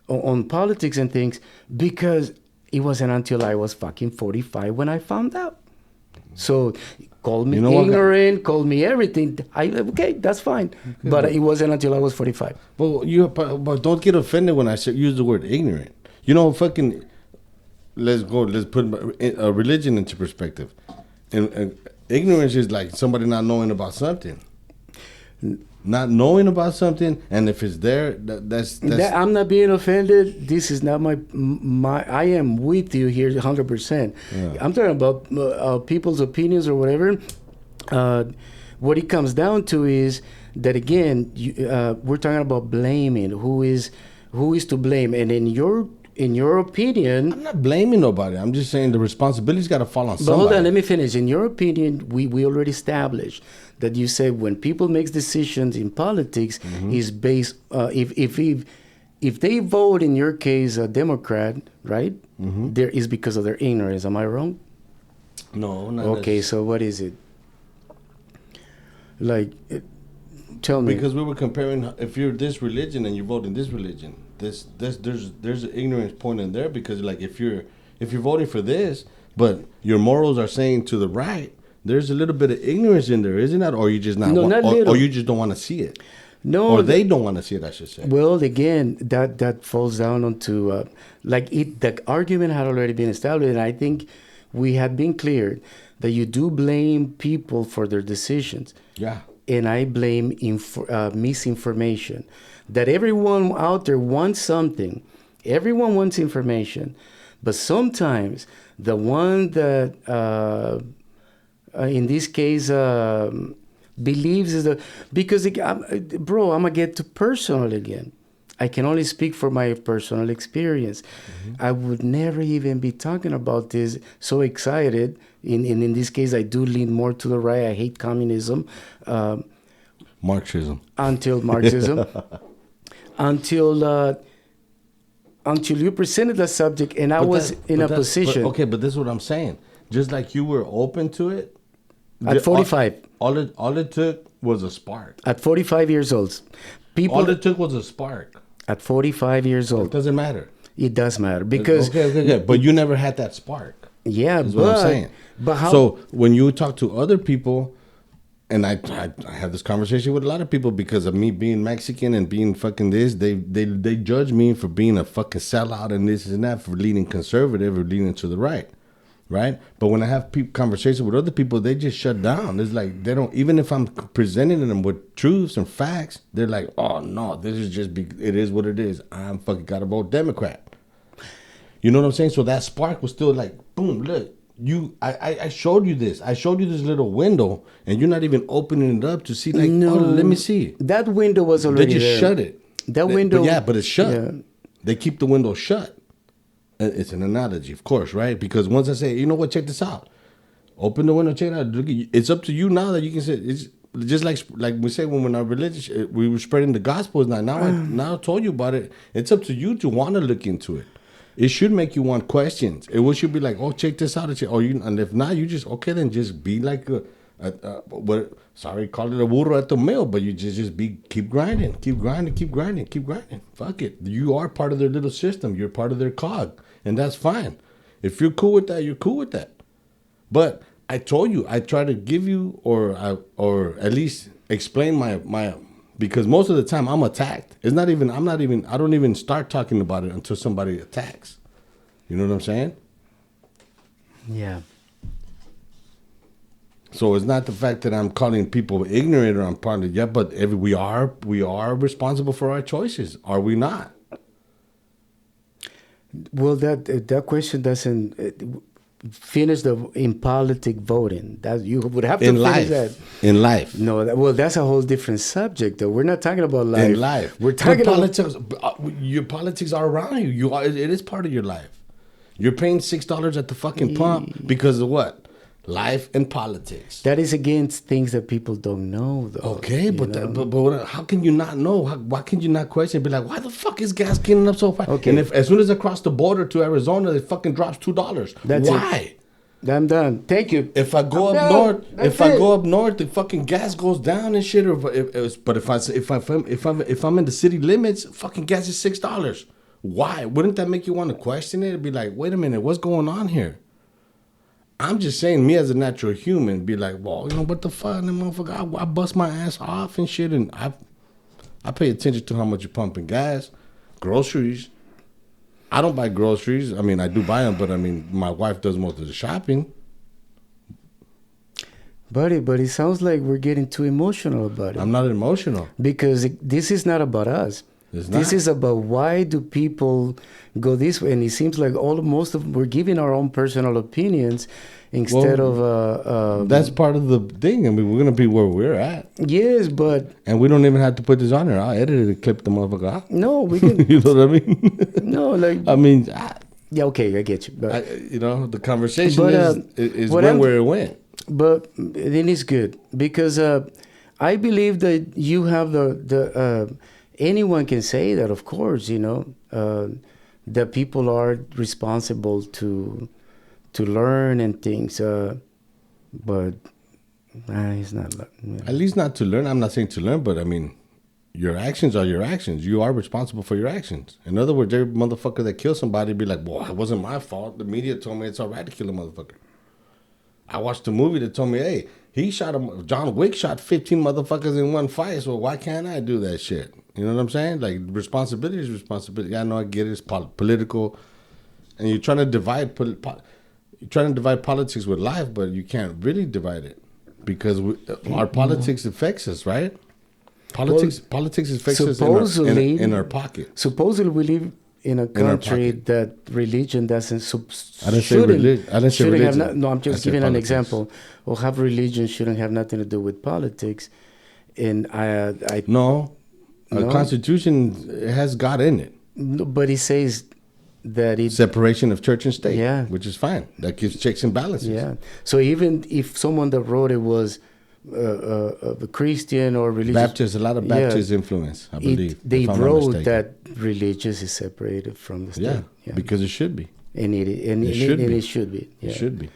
on politics and things, because it wasn't until I was fucking 45 when I found out. So call me ignorant, call me everything. Okay, that's fine. Okay, but it wasn't until I was 45. But don't get offended when I use the word ignorant. You know, fucking, let's put a religion into perspective. And ignorance is like somebody not knowing about something. Not knowing about something, and if it's there, that's I'm not being offended. This is not my. I am with you here 100%. Yeah. I'm talking about people's opinions or whatever. What it comes down to is that, again, we're talking about blaming. Who is to blame? And in your opinion, I'm not blaming nobody. I'm just saying the responsibility's got to fall on somebody. But hold on, let me finish. In your opinion, we already established that you say when people make decisions in politics is based if they vote, in your case, a Democrat, right? There is because of their ignorance. Am I wrong? No, not okay. So what is it? Like, tell me. Because we were comparing, if you're this religion and you vote in this religion, there's an ignorance point in there, because like if you're voting for this, but your morals are saying to the right, there's a little bit of ignorance in there, isn't that? Or you just not, no, not little. Or you just don't want to see it. No, or they don't want to see it, I should say. well, again, that falls down onto the argument had already been established, and I think we have been cleared that you do blame people for their decisions. Yeah. And I blame misinformation. That everyone out there wants something. Everyone wants information, but sometimes the one that, in this case, believes is the because bro, I'm gonna get to personal again. I can only speak for my personal experience. I would never even be talking about this so excited. In this case, I do lean more to the right. I hate communism. Marxism. Until Marxism. until you presented the subject and I was in a position. Okay, but this is what I'm saying. Just like you were open to it. At 45. All it took was a spark. At 45 years old. All it took was a spark. At 45 years old. It doesn't matter. It does matter because... Okay. But you never had that spark. Yeah, is what I'm saying. But how... So when you talk to other people, and I have this conversation with a lot of people because of me being Mexican and being fucking this, they judge me for being a fucking sellout and this and that, for leaning conservative or leaning to the right. Right? But when I have conversations with other people, they just shut down. It's like they don't, even if I'm presenting them with truths and facts, they're like, oh no, this is just, it is what it is. I'm fucking gotta vote Democrat. You know what I'm saying? So that spark was still like, boom, look, I showed you this. I showed you this little window and you're not even opening it up to see, like, no, oh, let me see. That window was already there. They just shut it. That window. But it's shut. Yeah. They keep the window shut. It's an analogy, of course, right? Because once I say, you know what, check this out. Open the window, check it out. It's up to you now that you can say, it's just like we say when we're not religious, we were spreading the gospel. Now I told you about it. It's up to you to want to look into it. It should make you want questions. It should be like, oh, check this out. And if not, you just, okay, then just be like call it a burro at the mill, but you keep grinding. Fuck it. You are part of their little system. You're part of their cog, and that's fine. If you're cool with that, you're cool with that. But I told you, I try to give you or at least explain my because most of the time I'm attacked. I don't even start talking about it until somebody attacks. You know what I'm saying? Yeah. So it's not the fact that I'm calling people ignorant or I'm part of it, but we are responsible for our choices, are we not? Well, that question doesn't finish in politic voting. That you would have to finish that in life. No, that's a whole different subject, though. We're not talking about life. In life, we're talking about politics. Your politics are around you. It is part of your life. You're paying $6 at the fucking pump because of what? Life and politics. That is against things that people don't know, though. Okay, but how can you not know? Why can you not question? Be like, why the fuck is gas getting up so fast? Okay. And as soon as I cross the border to Arizona, it fucking drops $2. Why? I'm done. Thank you. If I go up north, the fucking gas goes down and shit. But if I'm in the city limits, fucking gas is $6. Why? Wouldn't that make you want to question it? Be like, wait a minute, what's going on here? I'm just saying, me as a natural human, be like, well, you know, what the fuck, motherfucker, I bust my ass off and shit, and I pay attention to how much you're pumping gas, groceries. I don't buy groceries. I mean, I do buy them, but I mean, my wife does most of the shopping. Buddy, but it sounds like we're getting too emotional about it. I'm not emotional. Because this is not about us. This is about why do people go this way, and it seems like most of them we're giving our own personal opinions instead of. That's part of the thing. I mean, we're gonna be where we're at. Yes, and we don't even have to put this on there. I'll edit it and clip the motherfucker out. No, we can. You know what I mean? No, like I mean. Yeah, okay, I get you. But the conversation is where it went. But then it's good because I believe that you have the. Anyone can say that, of course, you know, that people are responsible to learn and things, but it's not. Yeah. At least not to learn. I'm not saying to learn, but I mean, your actions are your actions. You are responsible for your actions. In other words, every motherfucker that kills somebody be like, well, it wasn't my fault. The media told me it's all right to kill a motherfucker. I watched a movie that told me, hey, He shot him. John Wick shot 15 motherfuckers in one fight. So why can't I do that shit? You know what I'm saying? Like, responsibility is responsibility. I know, I get it. It's political, and you're trying to divide. You're trying to divide politics with life, but you can't really divide it because our politics affects us, right? Politics affects us in our pocket. Supposedly, we live in a country that religion doesn't. I didn't say religion. No, I'm just giving an example. Or have religion shouldn't have nothing to do with politics, and no. Our Constitution has God in it. No, but it says that it separation of church and state. Yeah, which is fine. That gives checks and balances. Yeah. So even if someone that wrote it was a Christian or religious, Baptist, a lot of Baptist influence, I believe. They wrote that religious is separated from the state. Yeah, because it should be. And it should be. Yeah. It should be.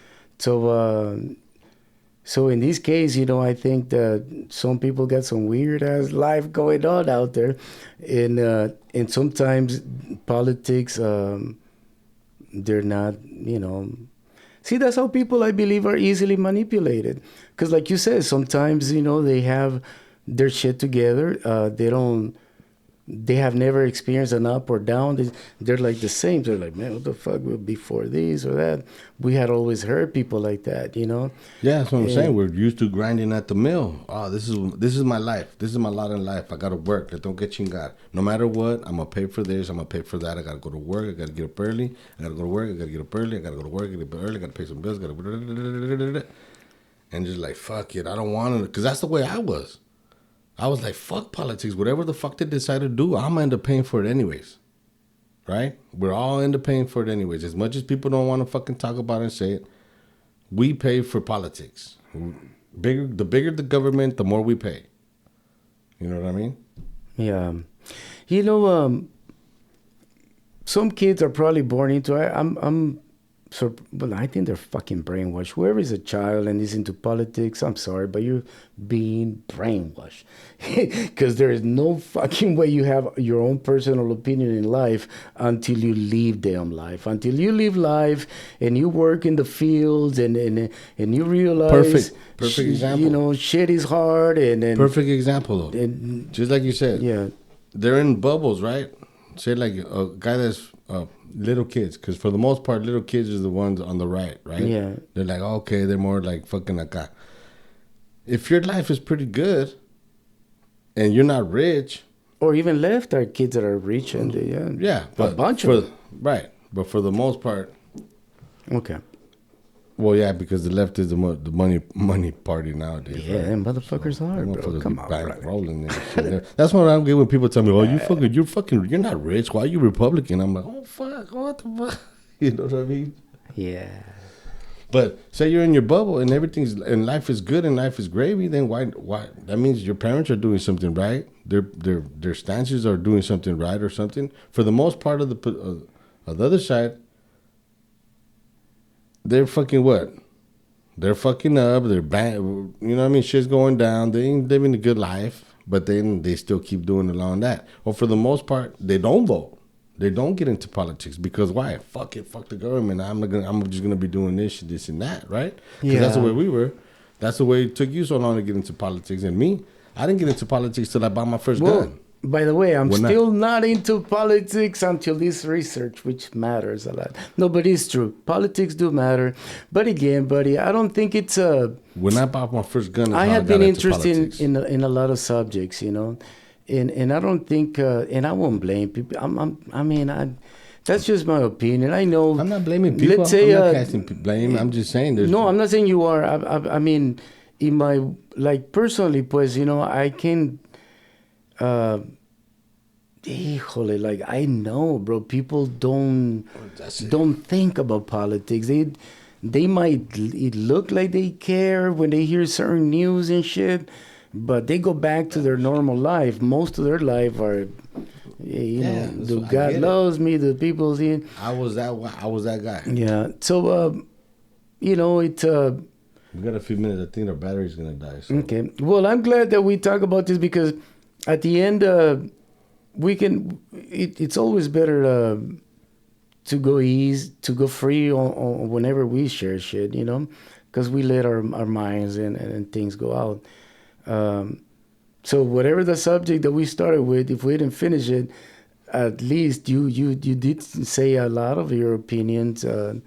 So in this case, I think that some people got some weird ass life going on out there, and sometimes politics, they're not, See, that's how people, I believe, are easily manipulated. Because like you said, sometimes, they have their shit together. They have never experienced an up or down. They're like the same. They're like, man, what the fuck before this or that? We had always heard people like that, Yeah, that's what I'm saying. We're used to grinding at the mill. Oh, this is my life. This is my lot in life. I got to work. I don't get chingar. No matter what, I'm going to pay for this. I'm going to pay for that. I got to go to work. I got to get up early. I got to go to work. I got to get up early. I got to go to work. I got to get up early. I got to pay some bills. And just like, fuck it. I don't want to. Because that's the way I was. I was like, fuck politics. Whatever the fuck they decide to do, I'm going to end up paying for it anyways. Right? We're all end up paying for it anyways. As much as people don't want to fucking talk about it and say it, we pay for politics. The bigger the government, the more we pay. You know what I mean? Yeah. Some kids are probably born into it. Well, I think they're fucking brainwashed. Whoever is a child and is into politics, I'm sorry, but you're being brainwashed. Because there is no fucking way you have your own personal opinion in life until you leave damn life. Until you live life and you work in the fields and you realize... Perfect example. Shit is hard and perfect example, though. And, just like you said. Yeah. They're in bubbles, right? Say like a guy that's... little kids, because for the most part, little kids are the ones on the right? Yeah. They're like, okay, they're more like fucking acá. If your life is pretty good and you're not rich, or even left are kids that are rich and but a bunch of them. Right, but for the most part, okay. Well, yeah, because the left is the money party nowadays. Yeah, right? Motherfuckers are, bro. Come on, bro. Rolling shit. That's what I'm getting when people tell me, "Oh, you're not rich. Why are you Republican?" I'm like, "Oh, fuck, what the fuck?" You know what I mean? Yeah. But say you're in your bubble and life is good and life is gravy, then why? That means your parents are doing something right. Their stances are doing something right or something. For the most part of the other side. They're fucking what? They're fucking up. They're bad. You know what I mean? Shit's going down. They ain't living a good life, but then they still keep doing along that. Or for the most part, they don't vote. They don't get into politics because why? Fuck it. Fuck the government. I'm just gonna be doing this and that, right? Because that's the way we were. That's the way it took you so long to get into politics. And me, I didn't get into politics till I bought my first gun. By the way, I'm still not into politics until this research, which matters a lot. No, but it's true. Politics do matter. But again, buddy, I don't think it's a... When I bought my first gun, I have been interested in a lot of subjects, And I don't think... and I won't blame people. That's just my opinion. I know... I'm not blaming people. Let's say, I'm not casting blame. I'm just saying there's... No, I'm not saying you are. I mean, in my... Like, personally, pues, I can... like I know, bro. People don't think about politics. They might look like they care when they hear certain news and shit, but they go back to their normal life. Most of their life are, do God loves me? The people see. I was that guy. Yeah. So, it. We got a few minutes. I think our battery's gonna die. So. Okay. Well, I'm glad that we talk about this because. At the end, it's always better to go free on whenever we share shit, because we let our minds and things go out. So whatever the subject that we started with, if we didn't finish it, at least you did say a lot of your opinions, and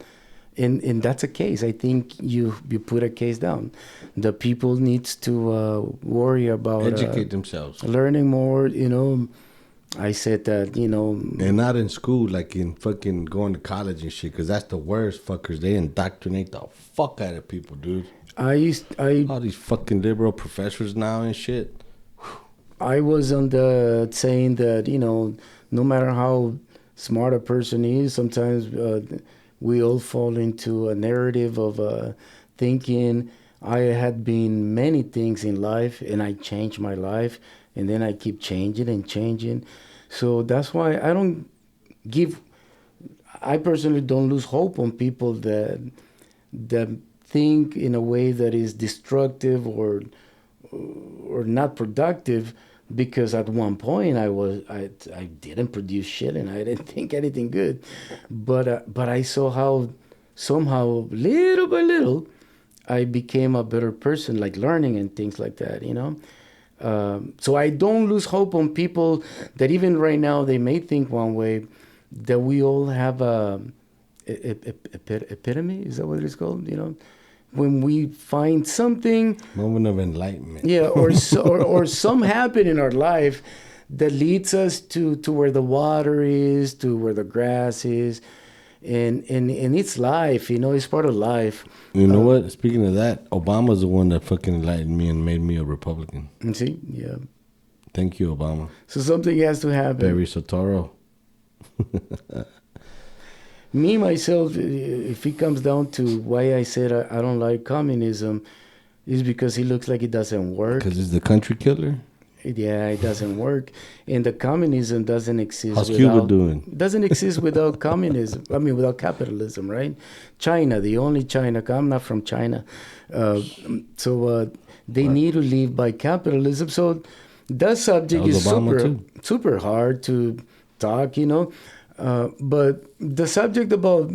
that's a case. I think you put a case down. The people needs to worry about Educate themselves. learning more. I said that And not in school, like in fucking going to college and shit, because that's the worst fuckers. They indoctrinate the fuck out of people, dude. All these fucking liberal professors now and shit. I was on the saying that no matter how smart a person is, sometimes we all fall into a narrative of thinking I had been many things in life and I changed my life, and then I keep changing and changing. So that's why I personally don't lose hope on people that think in a way that is destructive or not productive, because at one point I didn't produce shit and I didn't think anything good, but I saw how somehow little by little I became a better person, like learning and things like that. So I don't lose hope on people that even right now they may think one way, that we all have a epitome. Is that what it's called? When we find something, moment of enlightenment. Yeah, or some happen in our life that leads us to where the water is, to where the grass is, and it's life. It's part of life. You know what? Speaking of that, Obama's the one that fucking enlightened me and made me a Republican. See, yeah. Thank you, Obama. So something has to happen. Barry Soetoro. Me, myself, if it comes down to why I said I don't like communism, is because it looks like it doesn't work. Because it's the country killer? Yeah, it doesn't work. And the communism doesn't exist How's Cuba doing? Doesn't exist without communism. I mean, without capitalism, right? China, the only China. I'm not from China. So they need to live by capitalism. So that subject is super hard to talk, but the subject about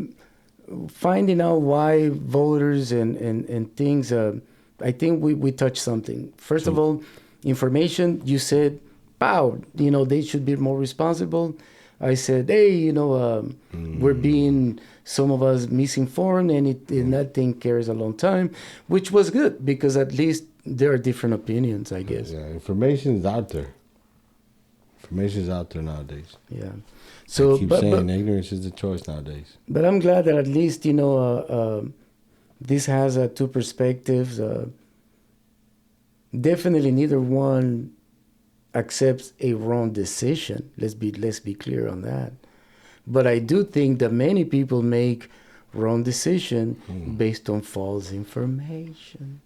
finding out why voters and things, I think we touched something. First of all, information, you said, pow, they should be more responsible. I said, hey, we're being, some of us misinformed, and that thing carries a long time, which was good, because at least there are different opinions, I guess. Yeah, information's out there. Information's out there nowadays. Yeah. So I keep saying ignorance is the choice nowadays. But I'm glad that at least, this has two perspectives. Definitely neither one accepts a wrong decision. Let's be clear on that. But I do think that many people make wrong decision based on false information.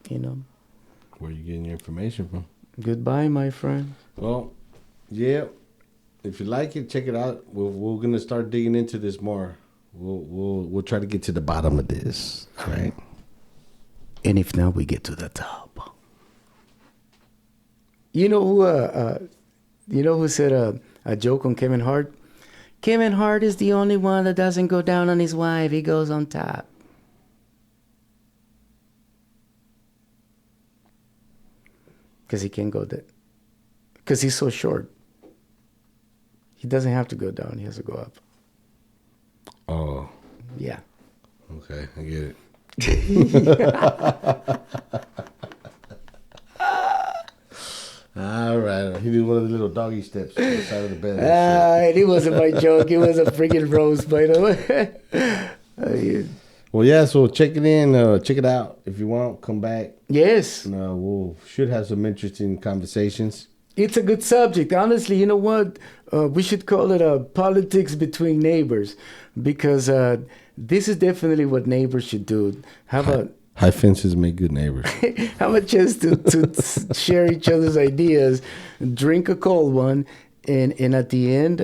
Where are you getting your information from? Goodbye, my friend. Well, yeah. If you like it, check it out. We're gonna start digging into this more. We'll try to get to the bottom of this, right? And if not, we get to the top. You know who said a joke on Kevin Hart? Kevin Hart is the only one that doesn't go down on his wife. He goes on top. Because he can't go there. Because he's so short. He doesn't have to go down. He has to go up. Oh. Yeah. Okay, I get it. All right. He did one of the little doggy steps on the side of the bed. And it wasn't my joke. It was a freaking roast, by the way. Well, yeah, so check it in. Check it out. If you want, come back. Yes. We should have some interesting conversations. It's a good subject. Honestly, you know what? We should call it politics between neighbors, because this is definitely what neighbors should do. High fences make good neighbors. Have a chance to share each other's ideas, drink a cold one, and at the end,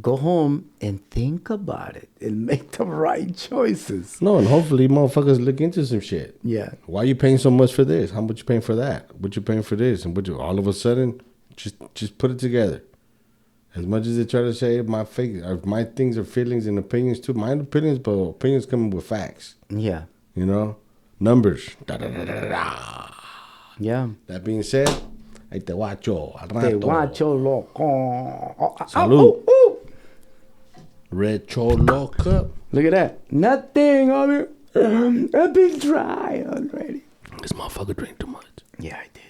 go home and think about it and make the right choices. No, and hopefully motherfuckers look into some shit. Yeah. Why are you paying so much for this? How much you paying for that? What you paying for this? And all of a sudden, just put it together. As much as they try to say my things are feelings and opinions too, my opinions, but opinions coming with facts. Yeah. You know? numbers. Da, da, da, da, da. Yeah. That being said, ahí te guacho al rato. Te guacho loco. Salud. Oh. Red Cholo Cup. Look at that. Nothing, homie. I've been dry already. This motherfucker drank too much. Yeah, I did.